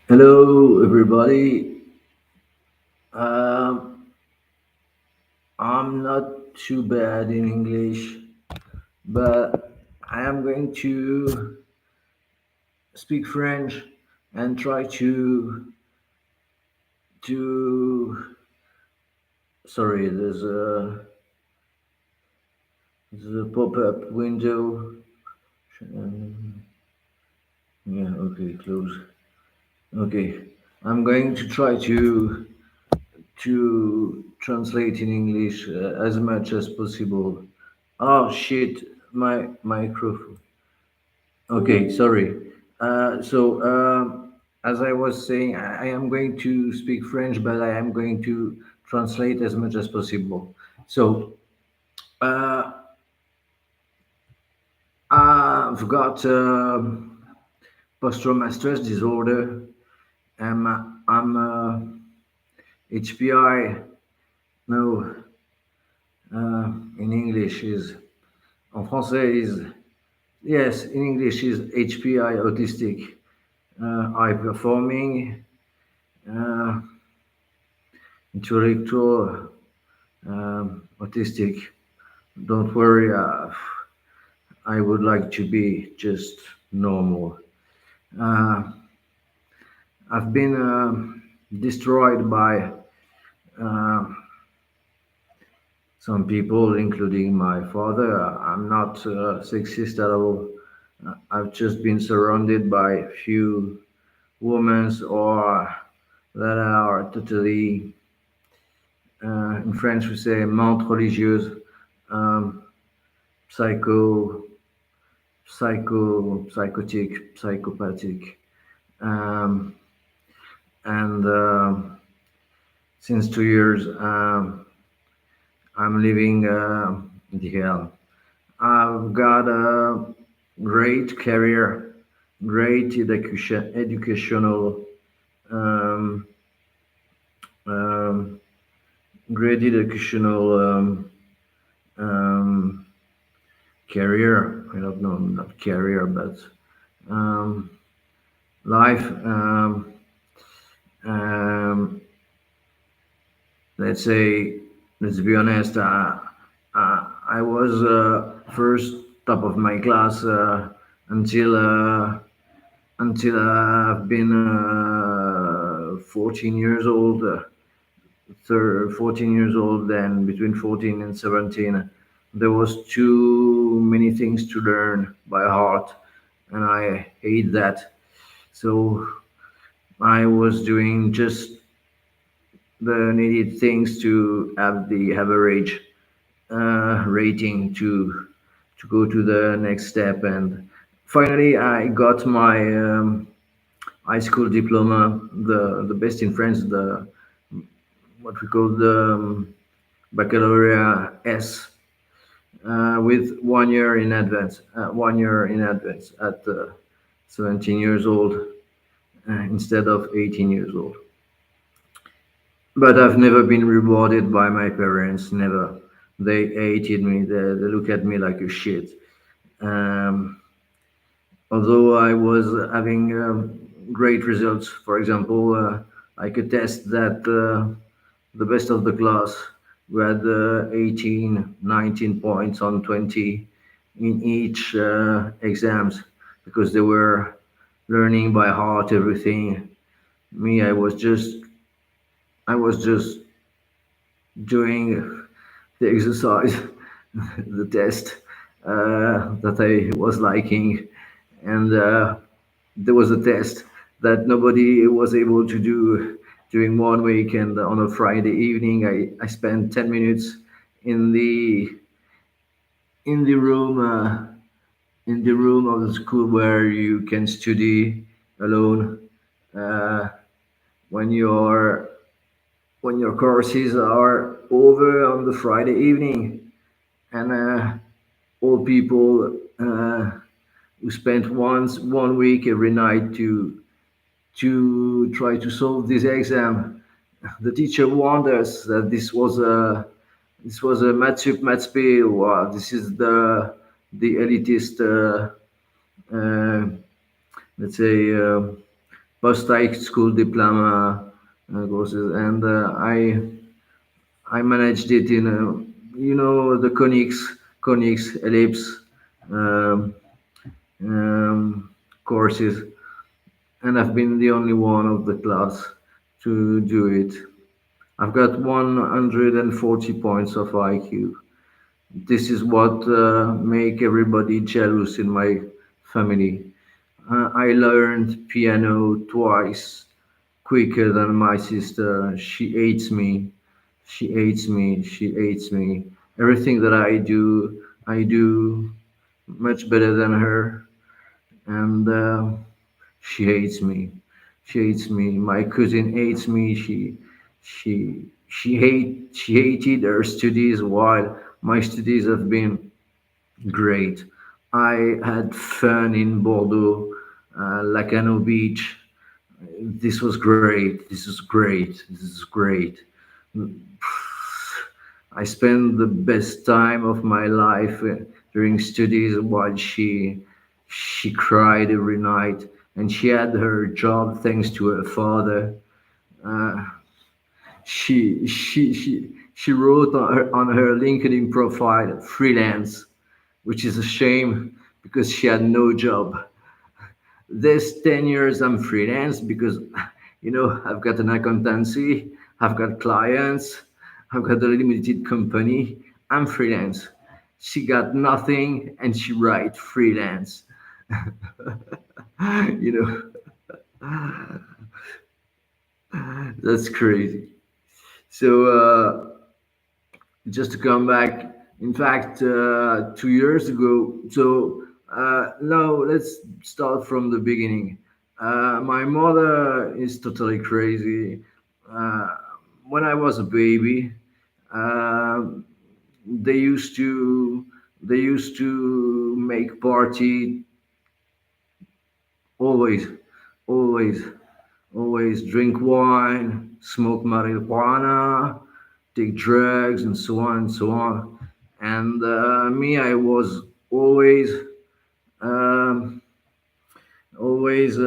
Hello, everybody. Um, I'm not too bad in English, but I am going to speak French and try to. Sorry, there's a pop-up window. Um, yeah, okay, close. Okay, I'm going to try to translate in English as much as possible. Oh shit, my microphone. Okay, sorry. As I was saying, I am going to speak French, but I am going to translate as much as possible. So, uh, I've got post-traumatic stress disorder. I'm HPI. No, in English is en français is yes. In English is HPI autistic, high performing, uh, intellectual, autistic. Don't worry, I would like to be just normal. Uh, I've been destroyed by uh, some people, including my father. I'm not sexist at all. I've just been surrounded by few women or that are totally, in French we say, menthe religieuse, um, psycho psychotic, psychopathic, um, and since 2 years I'm living the hell. I've got a great career, great educational, um, um, great educational um, career. I don't know, not career, but um, life. Um, let's say, let's be honest, I was first top of my class until I've been 14 years old. 14 years old, then between 14 and 17, there was too many things to learn by heart, and I hate that. So I was doing just the needed things to have the average rating to go to the next step. And finally, I got my high school diploma, the best in France, the what we call the baccalaureate S, with 1 year in advance. 1 year in advance at 17 years old instead of 18 years old. But I've never been rewarded by my parents. Never. They hated me. They look at me like a shit. Um, Although I was having great results, for example, like a test that the best of the class, we had 18, 19 points on 20 in each exams because they were learning by heart everything. Me, I was just doing the exercise, the test that I was liking, and there was a test that nobody was able to do during 1 week. And on a Friday evening, I spent 10 minutes in in the room uh, in the room of the school where you can study alone uh, when your when your courses are over on the Friday evening. And all people who spent 1 week every night to try to solve this exam. The teacher warned us that this was a maths P. Wow, this is the elitist, uh, let's say, post high school diploma courses, and I managed it in the conics ellipse um, um, courses, and I've been the only one of the class to do it. I've got 140 points of IQ. This is what make everybody jealous in my family. I learned piano twice quicker than my sister. She hates me. She hates me. She hates me. Everything that I do much better than her, and she hates me. She hates me. My cousin hates me. She hated her studies while my studies have been great. I had fun in Bordeaux, Lacano Beach. This was great. This is great. This is great. I spent the best time of my life during studies while she cried every night, and she had her job thanks to her father. Uh, she wrote on her LinkedIn profile freelance, which is a shame because she had no job. This 10 years I'm freelance because I've got an accountancy, I've got clients, I've got a limited company. I'm freelance. She got nothing and she write freelance. you know that's crazy. So just to come back, in fact, 2 years ago. So now let's start from the beginning. My mother is totally crazy. Uh, when I was a baby, um they used to make party always, always, always drink wine, smoke marijuana, take drugs, and so on and so on. And me, I was always, um, always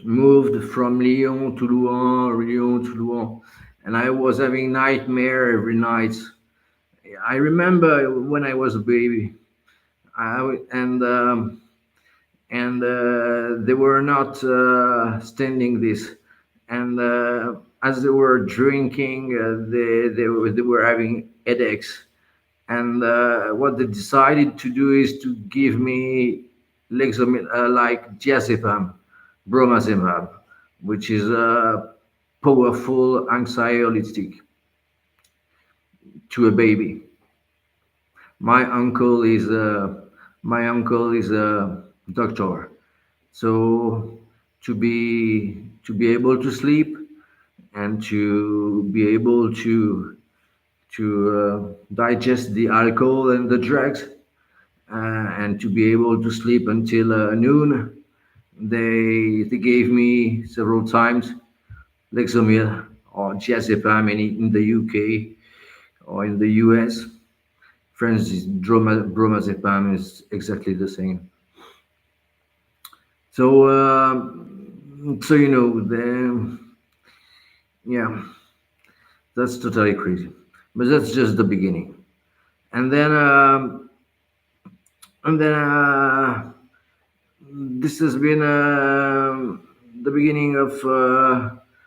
moved from Lyon to Louhans, and I was having nightmare every night. I remember when I was a baby, and they were not standing this. And as they were drinking, they were having headaches. And what they decided to do is to give me lexomil, like diazepam, bromazepam, which is a powerful anxiolytic to a baby. My uncle is a doctor, so to be able to sleep and to be able to digest the alcohol and the drugs, and to be able to sleep until noon. They gave me several times lexomil or diazepam in the UK or in the US. France is bromazepam is exactly the same. So the yeah, that's totally crazy. But that's just the beginning. And then and then this has been the beginning of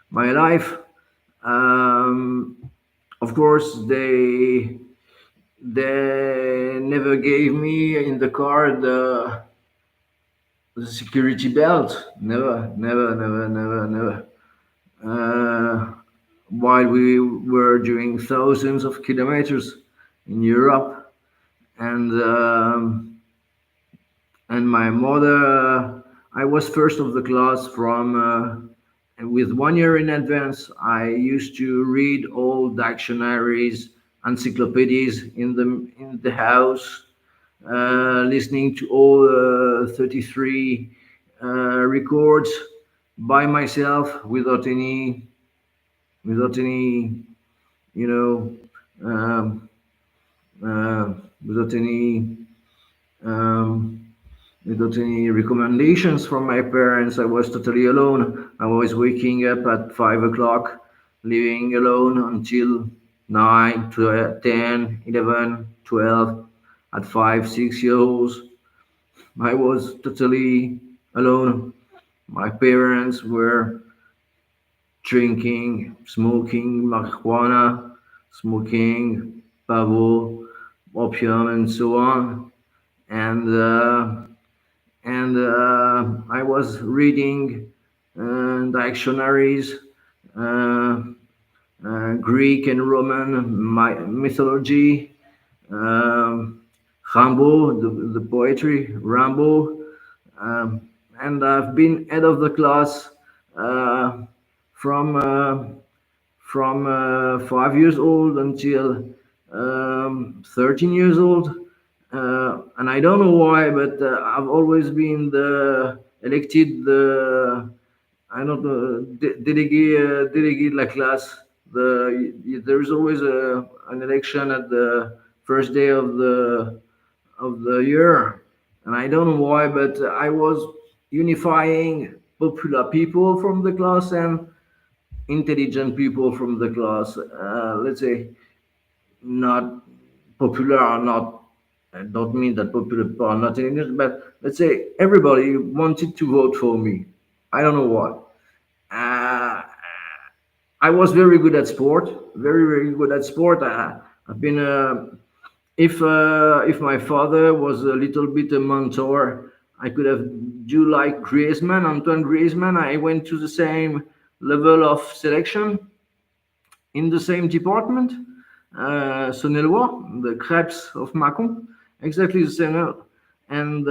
my life. Um, of course, they never gave me in the car the security belt. Never, never, never, never, never. Uh, while we were doing thousands of kilometers in Europe, and my mother, I was first of the class from, and with 1 year in advance, I used to read all dictionaries, encyclopedias in the house, listening to all 33 records by myself without any you know um, without any um, without any recommendations from my parents. I was totally alone. I was waking up at 5 o'clock, living alone until 9, 12, 10, 11, 12. At 5, 6 years old, I was totally alone. My parents were drinking, smoking marijuana, smoking pavo, opium, and so on. And I was reading dictionaries, uh, Greek and Roman mythology, um, Rambo, the poetry, Rambo, um, and I've been head of the class uh, from uh, from 5 years old until 13 years old. And I don't know why, but I've always been the elected the I don't know délégué de la classe. There is always an election at the first day of the year, and I don't know why, but I was unifying popular people from the class and intelligent people from the class. Let's say not popular or not. I don't mean that popular people are not intelligent, but let's say everybody wanted to vote for me. I don't know why. Uh, I was very good at sport, very good at sport. I've been if my father was a little bit a mentor, I could have do like Griezmann, Antoine Griezmann. I went to the same level of selection in the same department, Saône-et-Loire, the Crêpes of Mâcon, exactly the same level. And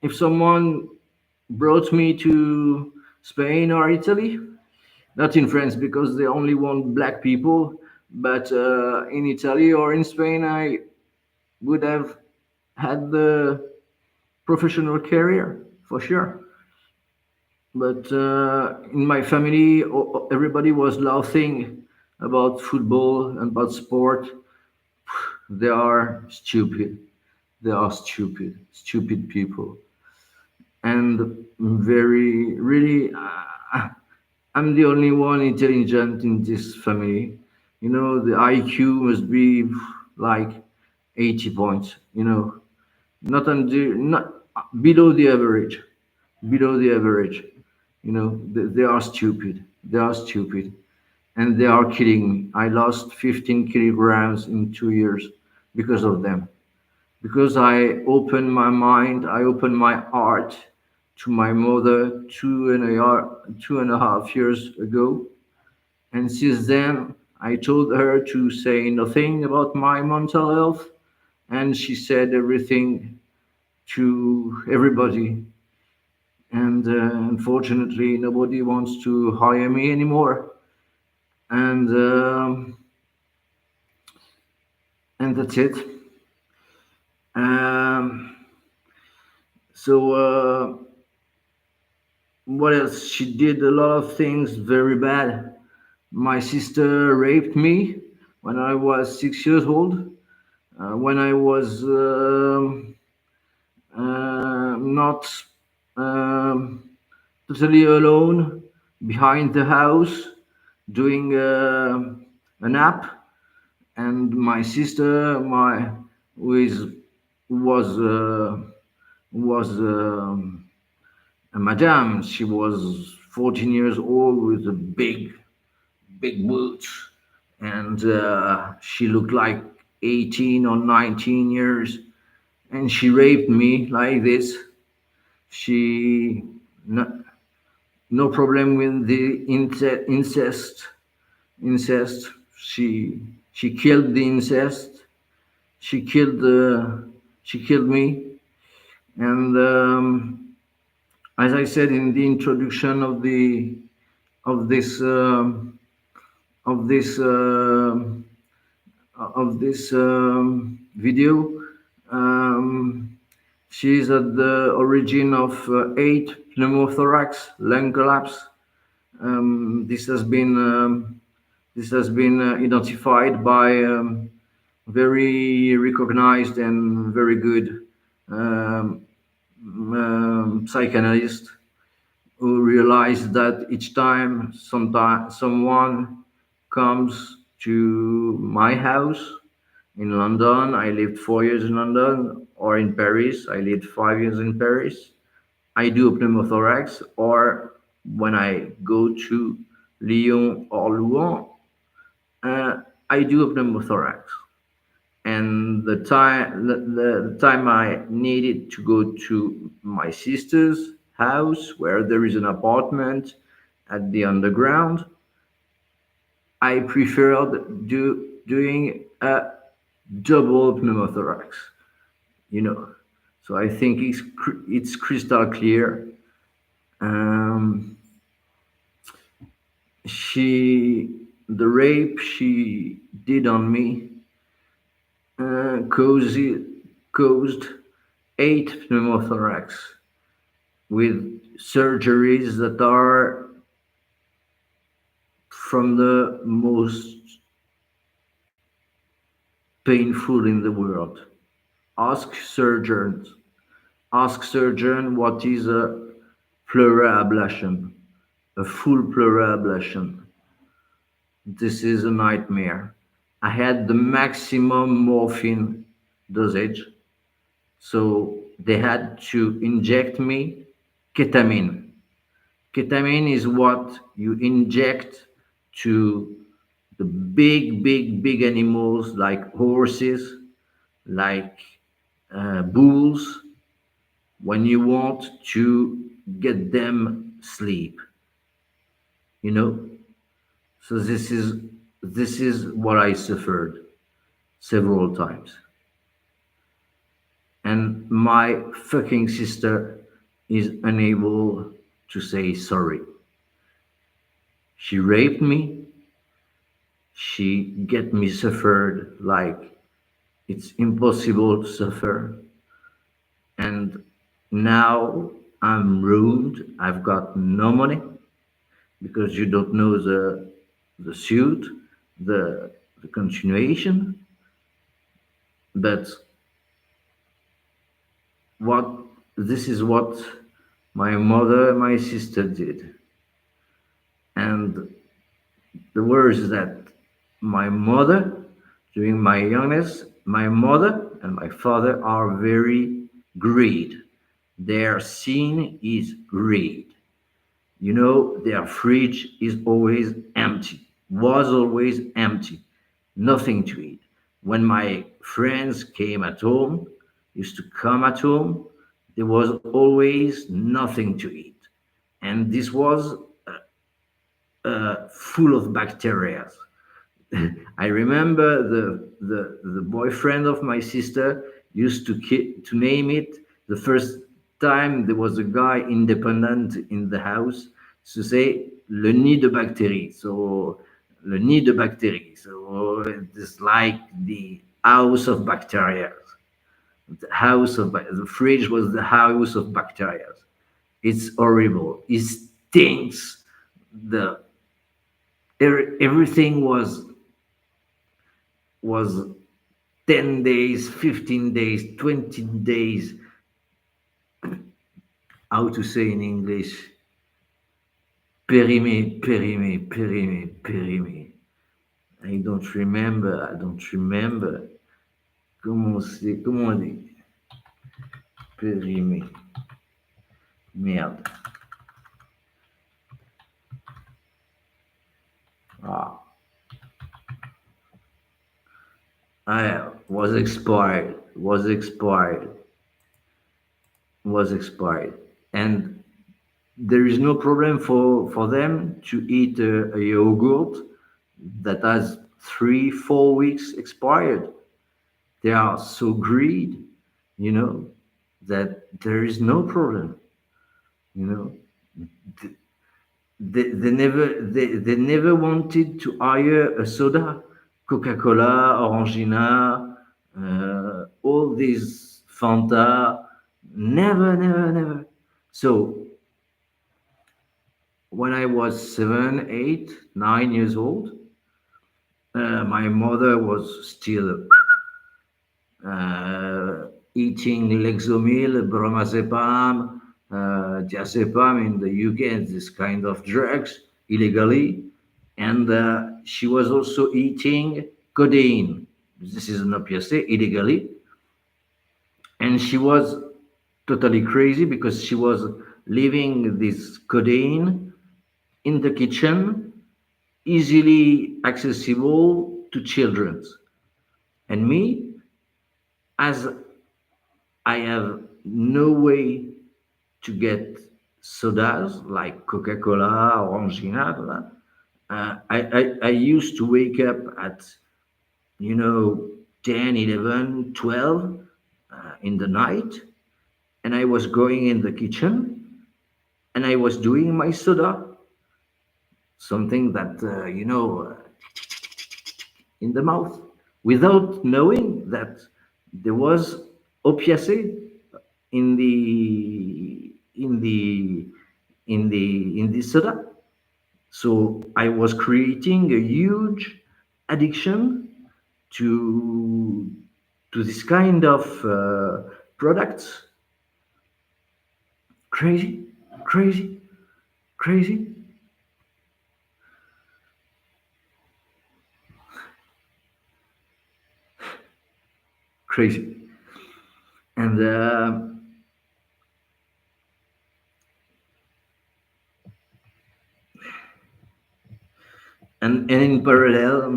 if someone brought me to Spain or Italy, not in France because they only want black people, but in Italy or in Spain, I would have had the professional career for sure. But in my family, everybody was laughing about football and about sport. They are stupid. They are stupid people. And very, really, I'm the only one intelligent in this family. You know, the IQ must be like 80 points, you know, not below the average, below the average. You know, they are stupid. They are stupid. And they are killing me. I lost 15 kilograms in 2 years because of them. Because I opened my mind, I opened my heart to my mother 2.5 years ago. And since then, I told her to say nothing about my mental health. And she said everything to everybody. And unfortunately, nobody wants to hire me anymore. And and that's it. Um, so what else? She did a lot of things very bad. My sister raped me when I was 6 years old. When I was not um, totally alone behind the house doing a nap, and my sister, my who is was was a madame. She was 14 years old with a big boots, and she looked like 18 or 19 years, and she raped me like this. She no, no problem with the incest. She killed the incest. She killed she killed me. And as I said in the introduction of this of this video, um, she is at the origin of 8 pneumothorax lung collapse. This has been identified by very recognized and very good um, psychanalyst who realized that each time someone comes to my house in London, I lived 4 years in London, or in Paris, I lived 5 years in Paris. I do a pneumothorax, or when I go to Lyon or Louhans, uh, I do a pneumothorax. And the time I needed to go to my sister's house, where there is an apartment at the underground, I preferred doing a double pneumothorax. You know, so I think it's crystal clear. Um, the rape she did on me caused 8 pneumothorax with surgeries that are from the most painful in the world. Ask surgeons. Ask surgeon what is a pleural ablation, a full pleural ablation. This is a nightmare. I had the maximum morphine dosage, so they had to inject me ketamine. Ketamine is what you inject to the big animals like horses, like bulls, when you want to get them sleep. You know. So this is what I suffered several times, and my fucking sister is unable to say sorry. She raped me. She get me suffered like it's impossible to suffer. And now I'm ruined. I've got no money because you don't know the suit, the continuation. But what this is what my mother and my sister did. And the worst is that my mother, during my youngest, my mother and my father are very greed. Their sin is greed. You know, their fridge is always empty, was always empty, nothing to eat. When my friends came at home, used to come at home, there was always nothing to eat. And this was full of bacteria. I remember the boyfriend of my sister used to name it the first time there was a guy independent in the house to say le nid de bactéries. So le nid de bactéries. So it's like the house of bacteria. The fridge was the house of bacteria. It's horrible. It stinks. The everything was 10 days, 15 days, 20 days. How to say in English? Périmé, périmé, périmé, périmé. I don't remember. Comment on dit? Périmé. Merde. Ah. I was expired. And there is no problem for them to eat a yogurt that has 3 4 weeks expired. They are so greedy, you know, that there is no problem, you know. They never wanted to hire a soda, Coca-Cola, Orangina, all these Fanta. Never. So when I was 7, 8, 9 years old, my mother was still eating lexomil, bromazepam, diazepam in the UK, and this kind of drugs illegally. And she was also eating codeine. This is an opiate illegally. And she was totally crazy because she was leaving this codeine in the kitchen, easily accessible to children. And me, as I have no way to get sodas like Coca-Cola, Orangina, I used to wake up at, 10, 11, 12 in the night, and I was going in the kitchen and I was doing my soda, something that, in the mouth, without knowing that there was opiacid in the soda. So I was creating a huge addiction to this kind of products. Crazy, crazy, crazy, crazy. And and in parallel,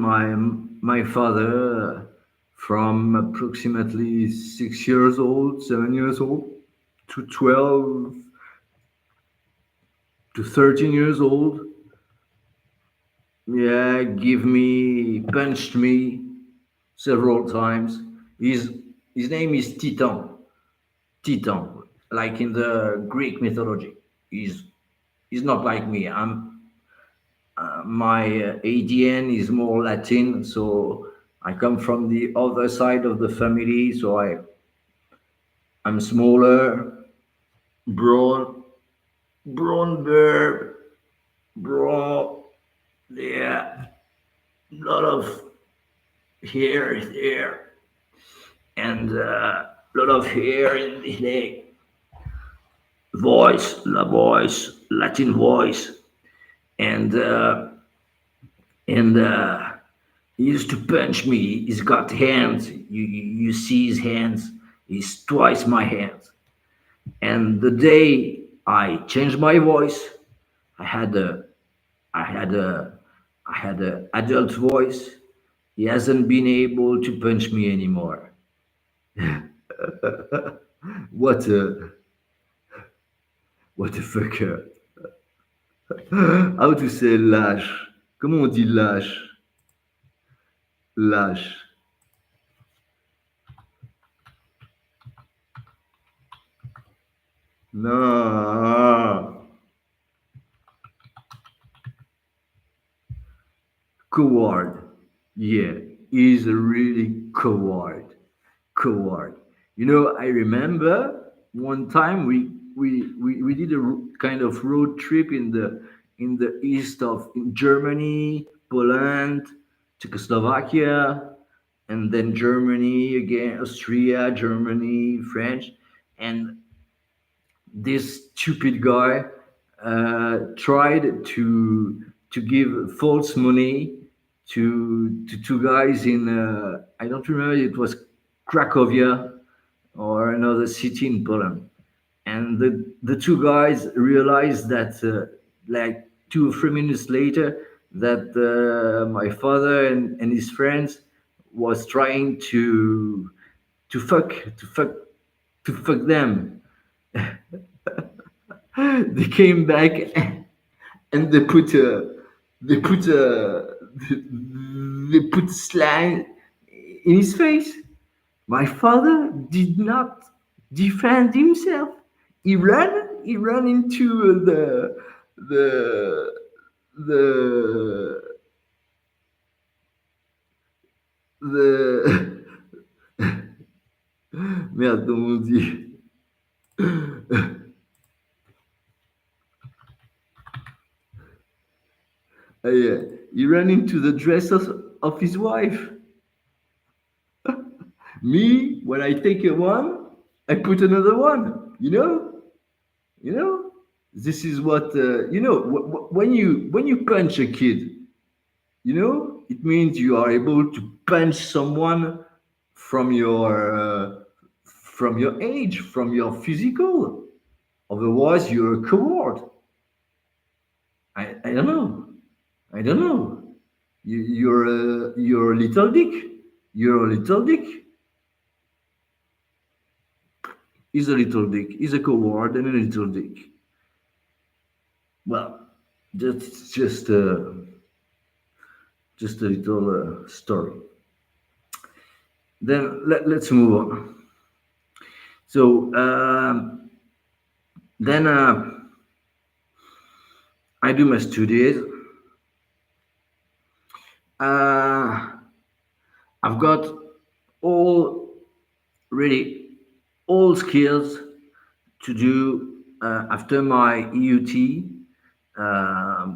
my father, from approximately 6 years old, 7 years old, to 12 to 13 years old, yeah, punched me several times. His name is Titan, like in the Greek mythology. He's not like me. My ADN is more Latin, so I come from the other side of the family. So I'm smaller, brown, brown beard, brown, yeah, lot of hair there, and lot of hair in the neck. Latin voice, and and he used to punch me. He's got hands. You see his hands. He's twice my hands. And the day I changed my voice, I had a I had a I had a adult voice. He hasn't been able to punch me anymore. What a what a fucker. How to say lâche? Comment on dit lâche? Lâche. No. Coward. Yeah, he's a really coward. Coward. I remember one time we did a kind of road trip in the east of in Germany, Poland, Czechoslovakia, and then Germany again, Austria, Germany, French, and this stupid guy tried to give false money to two guys in I don't remember, it was Cracovia or another city in Poland, and the two guys realized that like 2 or 3 minutes later that my father and his friends was trying to fuck to fuck to fuck them. They came back and they put a they put slang in his face. My father did not defend himself. He ran into the the the merde, comment on dit? He ran into the dress of his wife. Me, when I take a one, I put another one. You know. This is what when you punch a kid, it means you are able to punch someone from your age, from your physical. Otherwise, you're a coward. I don't know. I don't know. You're a little dick. You're a little dick. He's a little dick. He's a coward and a little dick. Well, that's just a little story. Then let's move on. So then I do my studies. Uh, I've got all really all skills to do after my EUT,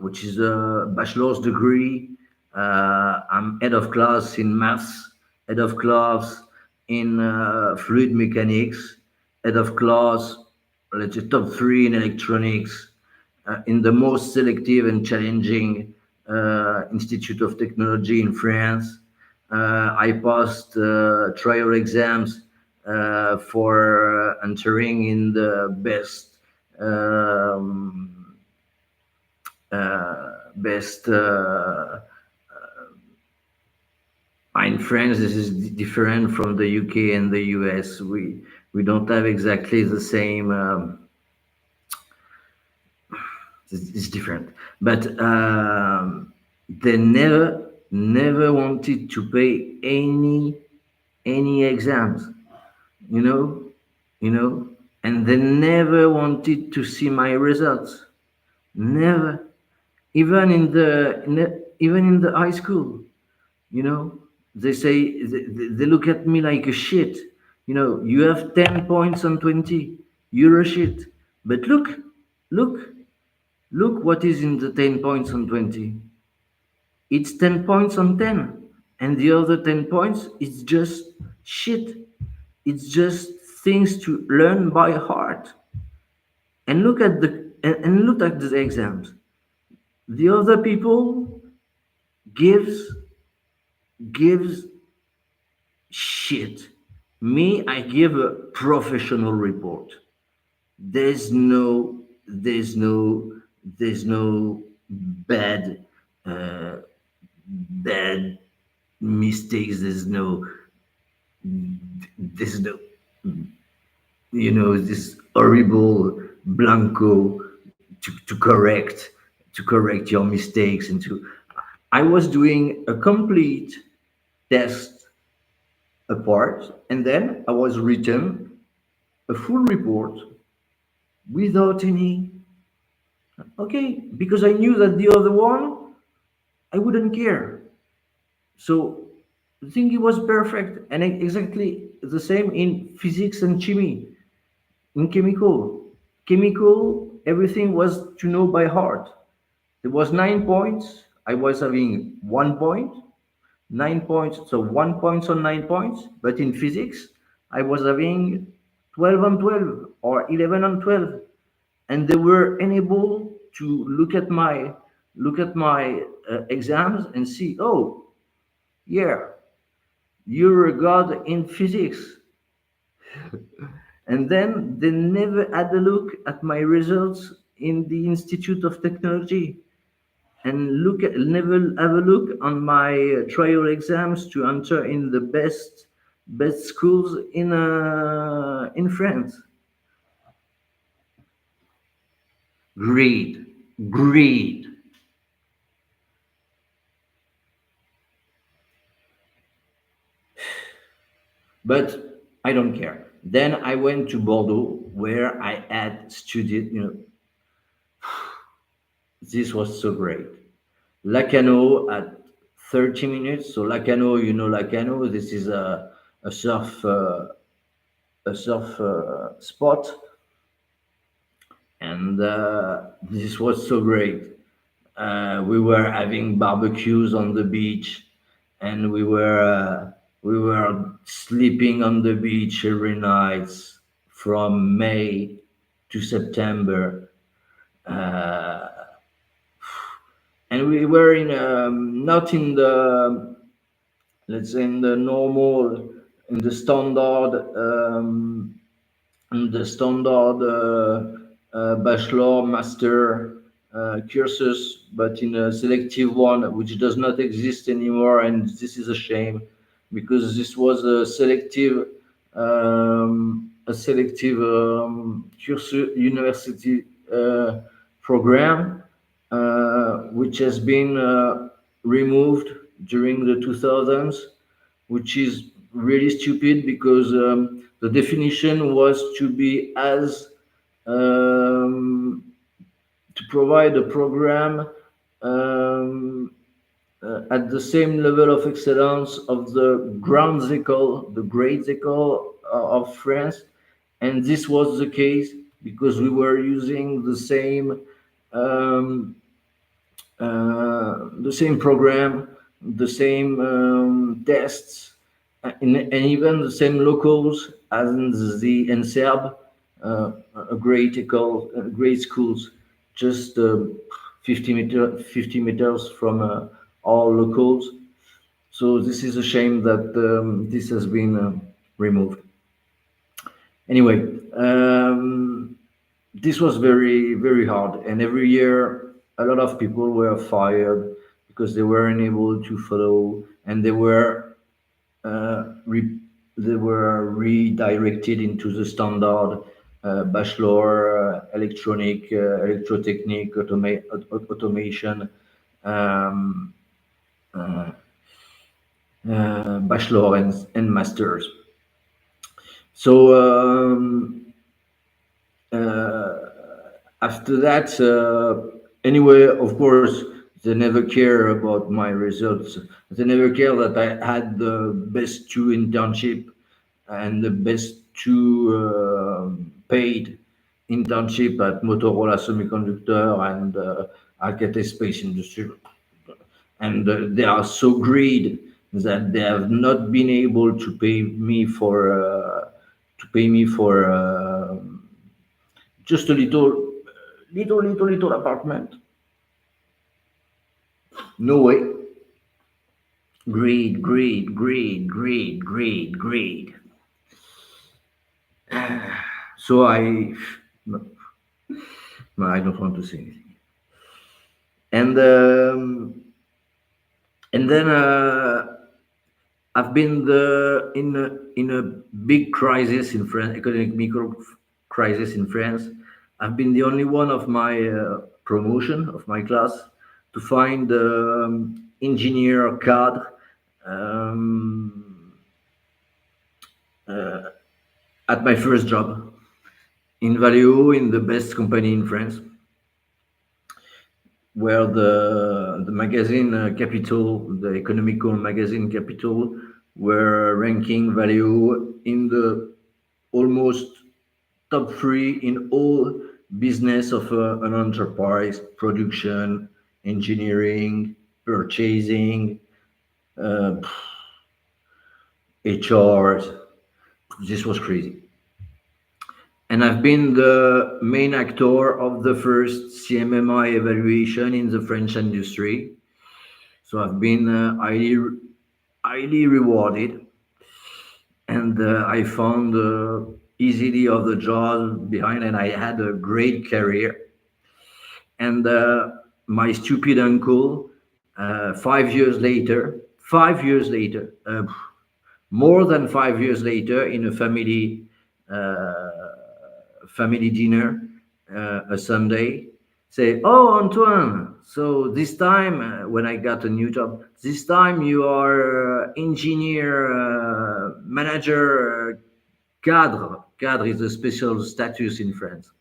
which is a bachelor's degree. I'm head of class in maths, head of class in fluid mechanics, head of class, let's say top three in electronics, in the most selective and challenging Institute of Technology in France. I passed trial exams for entering in the best in France. This is different from the UK and the US. We don't have exactly the same. It's different, but they never wanted to pay any exams, you know, and they never wanted to see my results. Never, even in the high school, you know, they say they look at me like a shit. You have 10 points on 20. You're a shit. But look, look what is in the 10 points on 20. It's 10 points on 10, and the other 10 points is just shit. It's just things to learn by heart. And look at the exams. The other people gives gives shit. Me, I give a professional report. There's no bad uh, bad mistakes. There's no this horrible blanco to correct your mistakes. I was doing a complete test apart, and then I was written a full report without any. Okay, because I knew that the other one I wouldn't care. So I think it was perfect, and exactly the same in physics and chemistry. In chemical, everything was to know by heart. There was 9 points. I was having 1 point, 9 points. So 1 point on 9 points. But in physics, I was having 12 on 12 or 11 on 12, and they were unable to look at my exams and see, oh yeah, you're a god in physics. And then they never had a look at my results in the Institute of Technology, and never have a look on my trial exams to enter in the best schools in France. Greed, greed. But I don't care. Then I went to Bordeaux, where I had studied. This was so great. Lacano at 30 minutes. So Lacano, Lacano. This is a surf spot, and this was so great. We were having barbecues on the beach, and we were sleeping on the beach every night from May to September, and we were in not in the, let's say, in the normal, in the standard, bachelor master cursus, but in a selective one which does not exist anymore, and this is a shame because this was a selective cursus university program which has been removed during the 2000s, which is really stupid because the definition was to be as um, to provide a program um, at the same level of excellence of the great école of France, and this was the case because we were using um, the same program, the same tests, and even the same locals as the NSERB, a great école, great schools, just 50 meters from all locals. So this is a shame that this has been removed. Anyway, this was very, very hard, and every year a lot of people were fired because they weren't able to follow, and uh, re- they were redirected into the standard bachelor electrotechnique, automation, um, uh, bachelor and masters. So after that, anyway, of course, they never care about my results. They never care that I had the best two internship and the best two paid internship at Motorola Semiconductor and Alcatel Space Industry, and they are so greedy that they have not been able to pay me for just a little apartment. No way. Greed, greed, greed, greed, greed, greed. So no, no, I don't want to say anything. And then I've been in a big crisis in France, economic micro crisis in France. I've been the only one of my promotion of my class to find engineer cadre um, at my first job in Valeo, in the best company in France, where the magazine Capital, the economical magazine Capital, were ranking Valeo in the almost top three in all business of an enterprise: production, engineering, purchasing, uh, HR. This was crazy. And I've been the main actor of the first CMMI evaluation in the French industry. So I've been highly rewarded, and I found easily of the job behind, and I had a great career. And my stupid uncle, 5 years later, 5 years later, more than 5 years later, in a family dinner, a Sunday, say, "Oh, Antoine, so this time when I got a new job, this time you are engineer, manager, cadre. Cadre is a special status in France."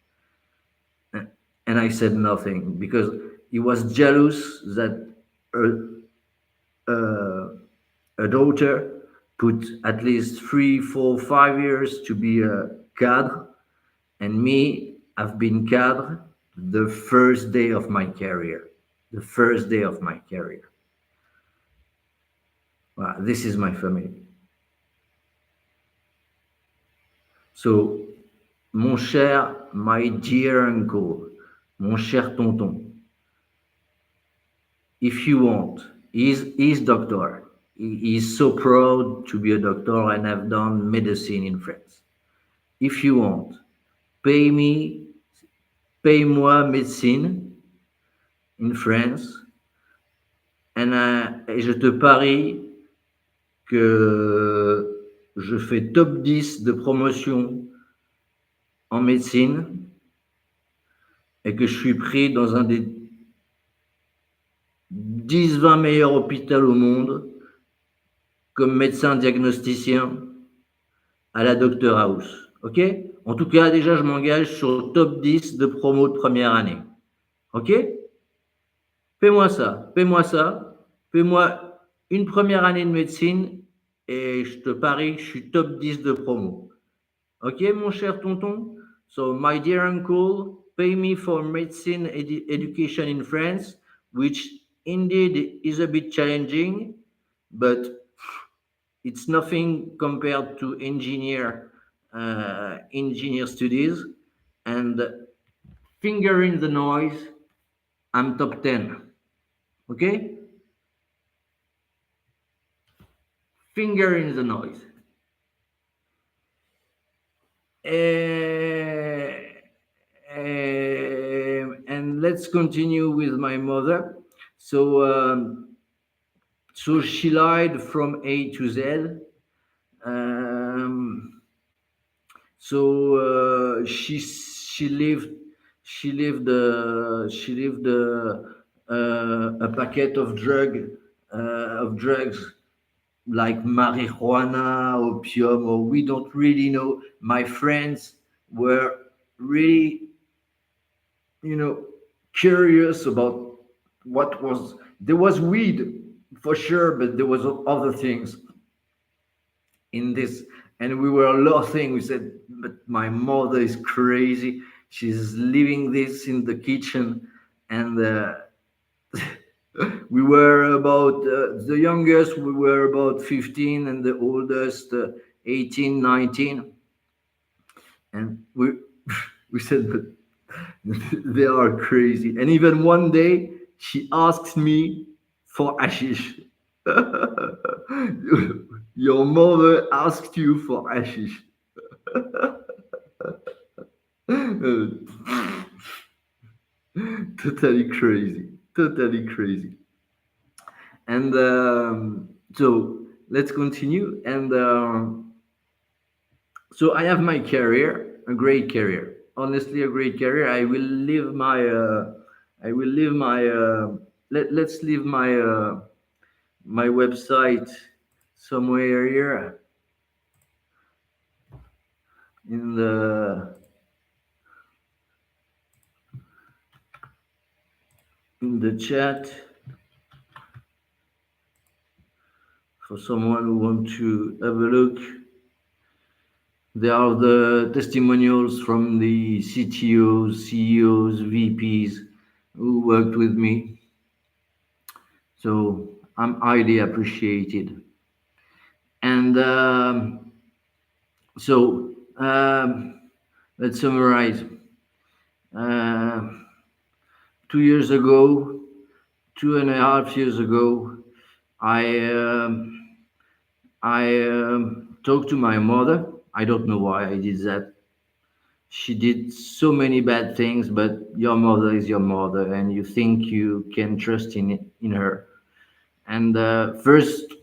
And I said nothing because he was jealous that a, a daughter put at least 3, 4, 5 years to be a cadre, and me, I've been cadre the first day of my career. The first day of my career. Well, this is my family. So Mon cher, my dear uncle, mon cher tonton, if you want, he's doctor. He's so proud to be a doctor and have done medicine in France. If you want, pay me, paye-moi médecine in France, et je te parie que je fais top 10 de promotion en médecine et que je suis pris dans un des 10-20 meilleurs hôpitaux au monde comme médecin diagnosticien à la Doctor House. OK? En tout cas, déjà, je m'engage sur le top 10 de promo de première année. OK? Fais-moi ça. Fais-moi ça. Fais-moi une première année de médecine et je te parie que je suis top 10 de promo. OK, mon cher tonton? So, my dear uncle, pay me for medicine education in France, which indeed is a bit challenging, but it's nothing compared to engineer studies. And finger in the noise, I'm top 10. Okay? Finger in the noise. And let's continue with my mother. So she lied from A to Z. She lived a packet of drugs like marijuana, opium, or we don't really know. My friends were really, curious about what was. There was weed for sure, but there was other things in this, and we were laughing. We said, "But my mother is crazy. She's leaving this in the kitchen," and. We were about the youngest we were about 15 and the oldest 18, 19, and we said that they are crazy. And even one day she asked me for hashish. Your mother asked you for hashish. Totally crazy. And so let's continue. And so I have my career, a great career. Honestly, a great career. Let's leave my website somewhere here in the chat for someone who wants to have a look. There are the testimonials from the CTOs, CEOs, VPs who worked with me. So I'm highly appreciated. And let's summarize. 2.5 years ago, I talked to my mother. I don't know why I did that. She did so many bad things, but your mother is your mother, and you think you can trust in her. And first,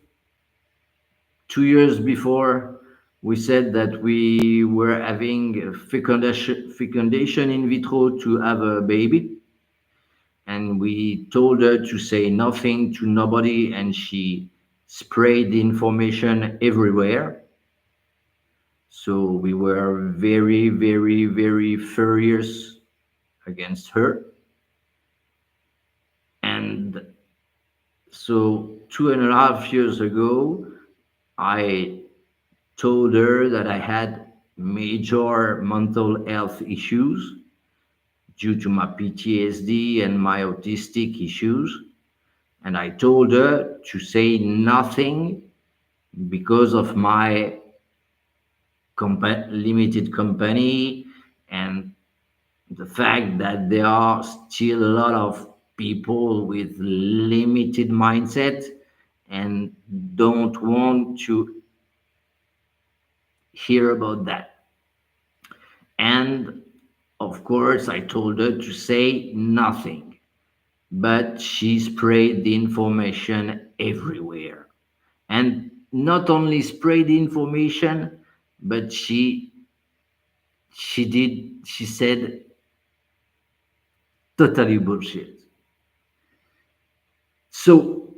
2 years before, we said that we were having fecundation in vitro to have a baby. And we told her to say nothing to nobody, and she sprayed the information everywhere. So we were very, very, very furious against her. And so 2.5 years ago, I told her that I had major mental health issues due to my PTSD and my autistic issues. And I told her to say nothing because of my limited company And the fact that there are still a lot of people with limited mindset and don't want to hear about that. And of course, I told her to say nothing, but she sprayed the information everywhere. And not only sprayed the information, but she said totally bullshit. So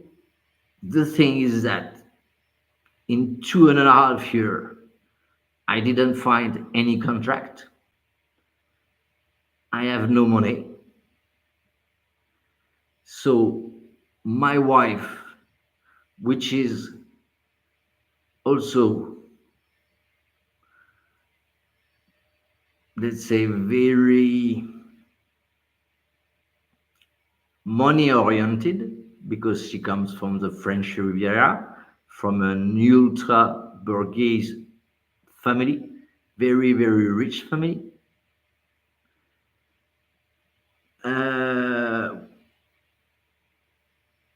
the thing is that in 2.5 years, I didn't find any contract. I have no money. So my wife, which is also, let's say, very money oriented, because she comes from the French Riviera, from an ultra bourgeois family, very, very rich family, uh,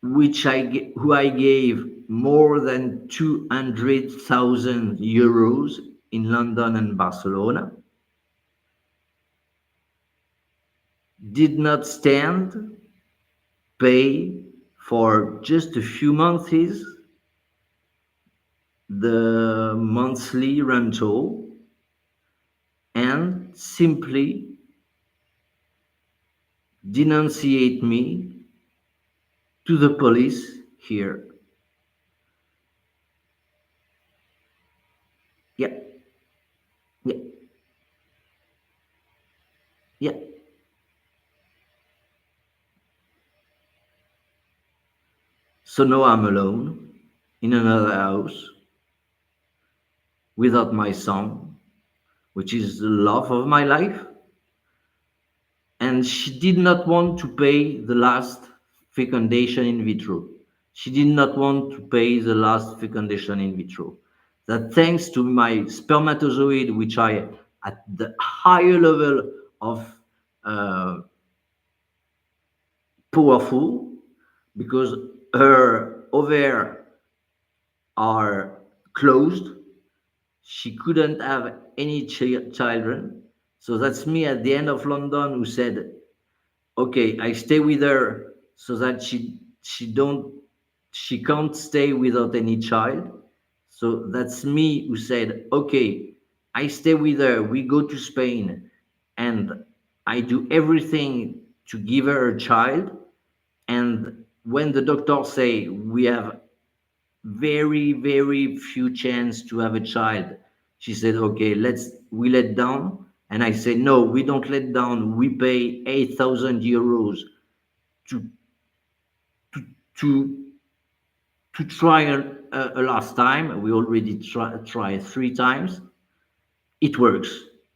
who I gave more than 200,000 euros in London and Barcelona, did not stand, pay for just a few months the monthly rental, and simply denunciate me to the police here. Yeah, yeah, yeah. So now I'm alone in another house without my son, which is the love of my life. And she did not want to pay the last fecundation in vitro. She did not want to pay the last fecundation in vitro. That thanks to my spermatozoid, which I at the higher level of uh, powerful, because her ovaries are closed, she couldn't have any children. So that's me at the end of London who said, okay, I stay with her so that she can't stay without any child. So that's me who said, okay, I stay with her, we go to Spain, and I do everything to give her a child. And when the doctors say we have very, very few chance to have a child, she said, okay, we let down. And I said, no, we don't let down. We pay 8,000 euros to to to try a last time. We already tried 3 times. It works.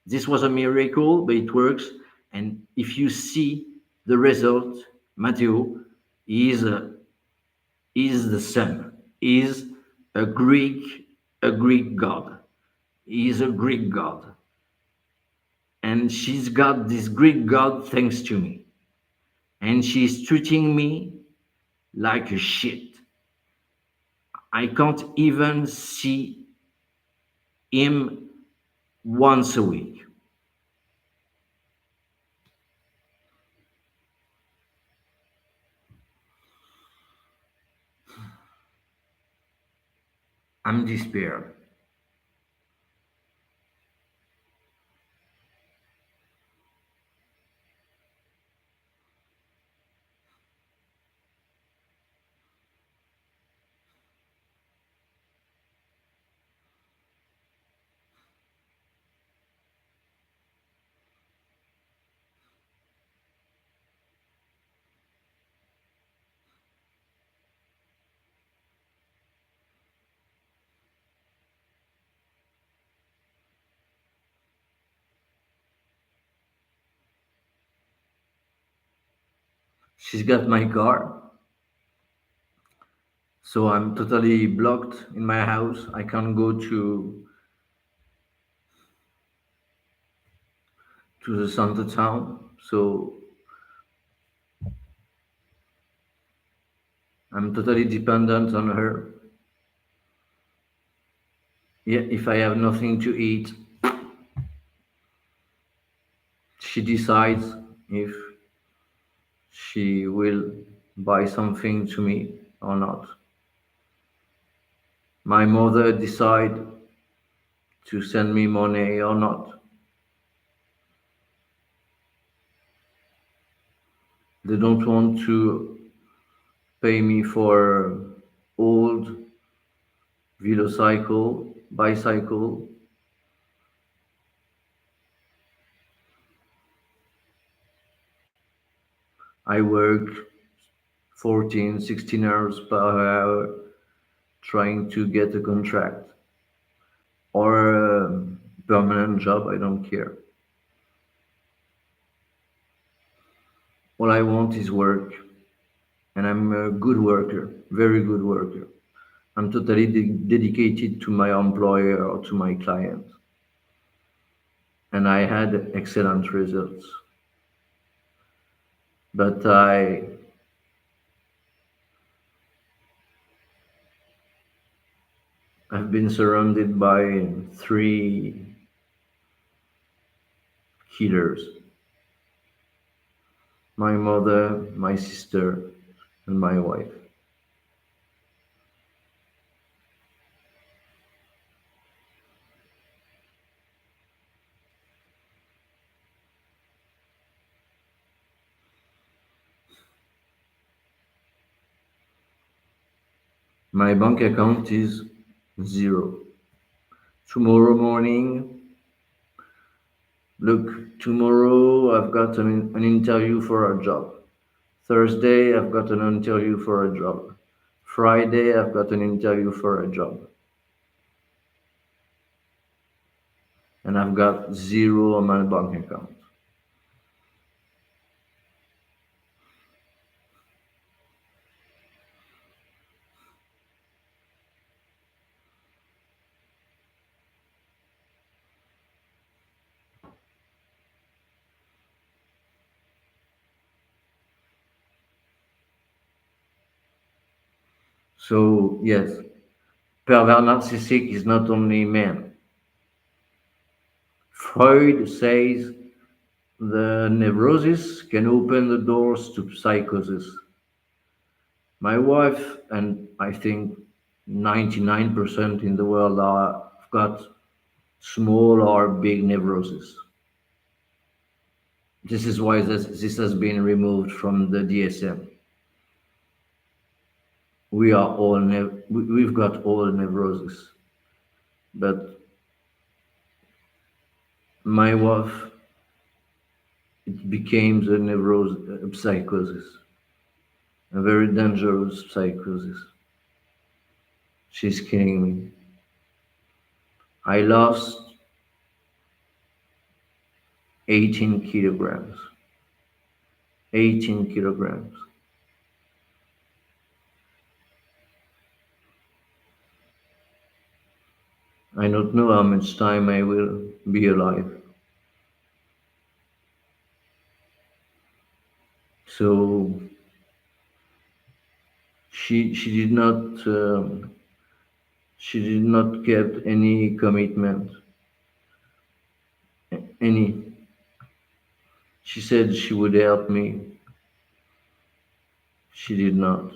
This was a miracle, but it works. And if you see the result, Matthew is is the son, is a Greek god. He is a Greek god, and she's got this Greek god thanks to me, and she's treating me like a shit. I can't even see him once a week. I'm despair. She's got my car, so I'm totally blocked in my house. to the center town. So I'm totally dependent on her. Yeah, if I have nothing to eat, she decides if she will buy something to me or not. My mother decide to send me money or not. They don't want to pay me for old velocycle, bicycle. I work 14, 16 hours per hour trying to get a contract or a permanent job. I don't care. All I want is work, and I'm a good worker, very good worker. I'm totally dedicated to my employer or to my client, and I had excellent results. But I've been surrounded by three killers: my mother, my sister, and my wife. My bank account is zero. Tomorrow morning, look, tomorrow I've got an interview for a job. Thursday, I've got an interview for a job. Friday, I've got an interview for a job. And I've got zero on my bank account. So, yes, pervert narcissistic is not only men. Freud says the neurosis can open the doors to psychosis. My wife and I think 99% in the world are have got small or big neurosis. This is why this has been removed from the DSM. We've got all neurosis, but my wife it became a neurosis, a psychosis, a very dangerous psychosis. She's killing me. I lost 18 kilograms. 18 kilograms. I don't know how much time I will be alive. So she did not she did not kept any commitment. Any. She said she would help me. She did not.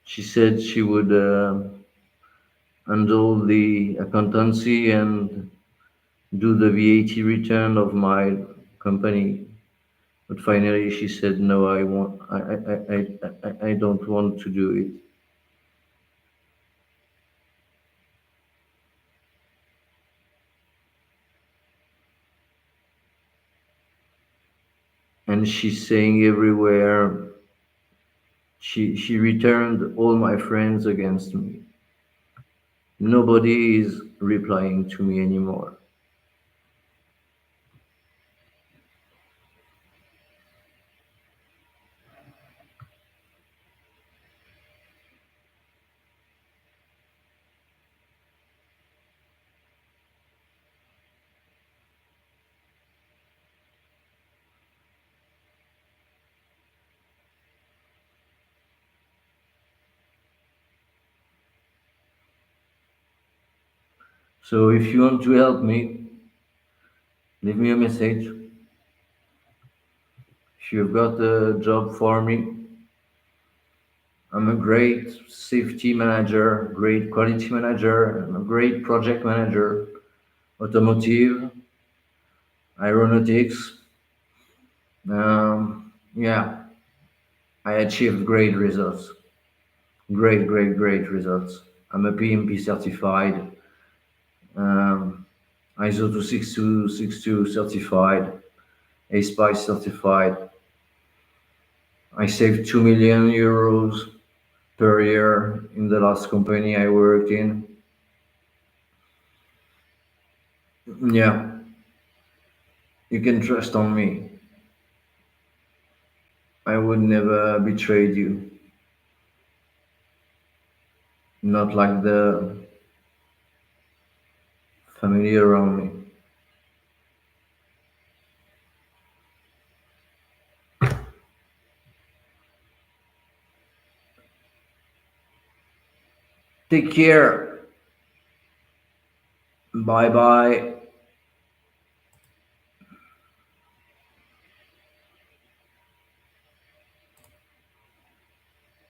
She said she would handle the accountancy and do the VAT return of my company. But finally, she said, "No, I want. I don't want to do it." And she's saying everywhere. She returned all my friends against me. Nobody is replying to me anymore. So if you want to help me, leave me a message. If you've got a job for me, I'm a great safety manager, great quality manager, I'm a great project manager, automotive, aeronautics. Yeah, I achieved great results. Great results. I'm a PMP certified, um, ISO 26262 certified, ASPICE certified. I saved 2 million euros per year in the last company I worked in. Yeah, you can trust on me. I would never betray you. Not like the family around me. Take care. Bye bye.